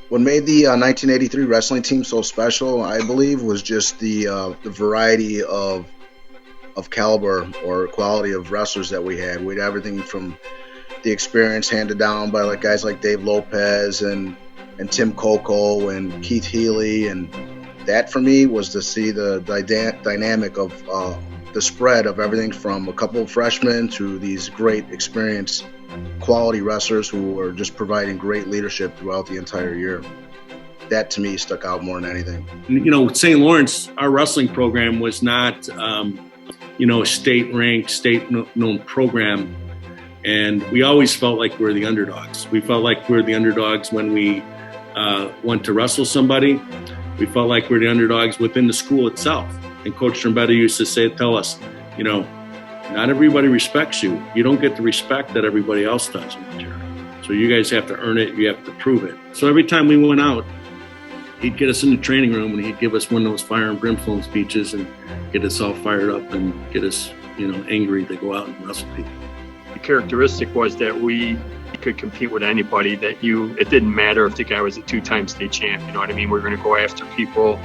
What made the 1983 wrestling team so special, I believe, was just the variety of caliber or quality of wrestlers that we had. We had everything from the experience handed down by like guys like Dave Lopez and Tim Coco and Keith Healy, and that for me was to see the dynamic of the spread of everything from a couple of freshmen to these great experienced quality wrestlers who were just providing great leadership throughout the entire year. That to me stuck out more than anything. You know, with St. Lawrence, our wrestling program was not, a state-ranked, state-known program. And we always felt like we were the underdogs. We felt like we were the underdogs when we went to wrestle somebody. We felt like we were the underdogs within the school itself. And Coach Trombetta used to tell us, not everybody respects you. You don't get the respect that everybody else does. So you guys have to earn it. You have to prove it. So every time we went out, he'd get us in the training room and he'd give us one of those fire and brimstone speeches and get us all fired up and get us, angry to go out and wrestle people. The characteristic was that we could compete with anybody. It didn't matter if the guy was a two-time state champ. You know what I mean? We're going to go after people.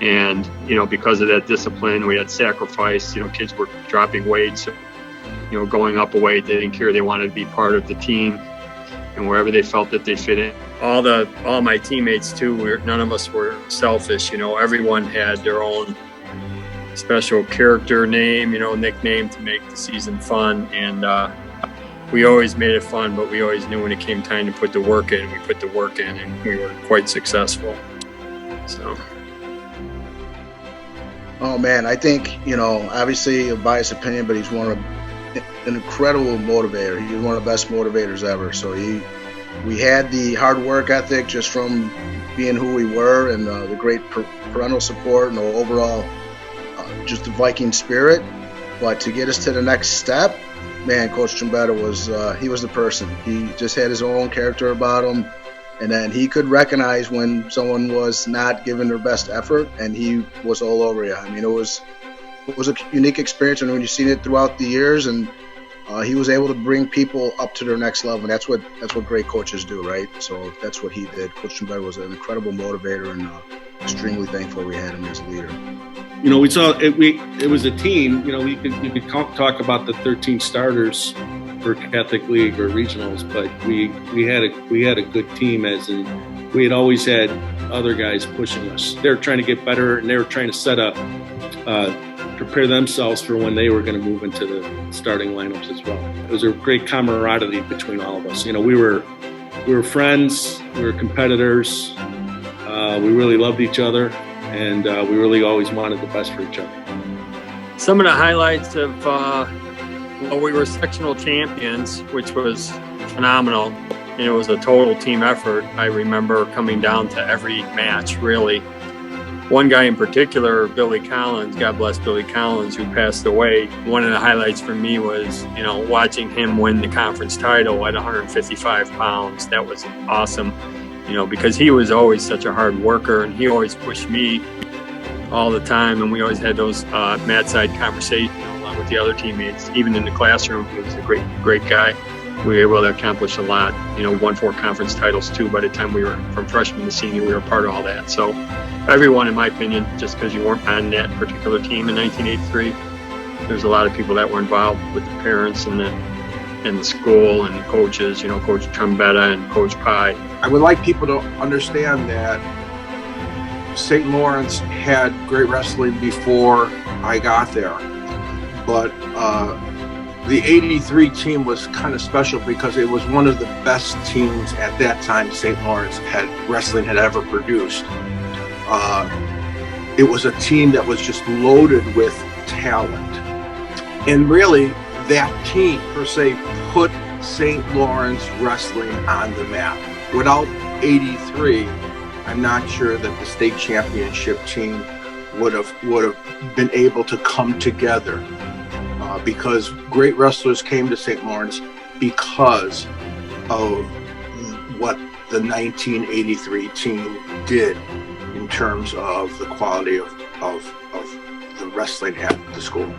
And, because of that discipline, we had sacrifice. Kids were dropping weights, going up a weight. They didn't care. They wanted to be part of the team and wherever they felt that they fit in. All my teammates, too, none of us were selfish. Everyone had their own special character name, nickname to make the season fun. And we always made it fun, but we always knew when it came time to put the work in, we put the work in, and we were quite successful. So. Oh man, I think, obviously a biased opinion, but he's an incredible motivator. He's one of the best motivators ever. So we had the hard work ethic just from being who we were, and the great parental support and the overall just the Viking spirit. But to get us to the next step, man, Coach Trombetta he was the person. He just had his own character about him. And then he could recognize when someone was not giving their best effort, and he was all over you. I mean, it was a unique experience, and when you've seen it throughout the years, and he was able to bring people up to their next level. And that's what great coaches do, right? So that's what he did. Coach Trombetta was an incredible motivator, and extremely thankful we had him as a leader. We saw it. It was a team. You could talk about the 13 starters for Catholic League or regionals, but we had a good team, as in we had always had other guys pushing us. They were trying to get better, and they were trying to set up, prepare themselves for when they were going to move into the starting lineups as well. It was a great camaraderie between all of us. We were friends, we were competitors, we really loved each other, and we really always wanted the best for each other. Some of the highlights of we were sectional champions, which was phenomenal, and it was a total team effort. I remember coming down to every match, really. One guy in particular, Billy Collins, God bless Billy Collins, who passed away. One of the highlights for me was, watching him win the conference title at 155 pounds. That was awesome, because he was always such a hard worker, and he always pushed me all the time, and we always had those mat side conversations along with the other teammates. Even in the classroom, he was a great guy. We were able to accomplish a lot. Won 4 conference titles too. By the time we were from freshman to senior, we were part of all that. So everyone, in my opinion, just because you weren't on that particular team in 1983, there's a lot of people that were involved with the parents and the school and the coaches, Coach Trombetta and Coach Pye. I would like people to understand that St. Lawrence had great wrestling before I got there, but the 83 team was kind of special because it was one of the best teams at that time St. Lawrence wrestling had ever produced. It was a team that was just loaded with talent, and really that team per se put St. Lawrence wrestling on the map. Without 83, I'm not sure that the state championship team would have been able to come together, because great wrestlers came to St. Lawrence because of what the 1983 team did in terms of the quality of the wrestling at the school.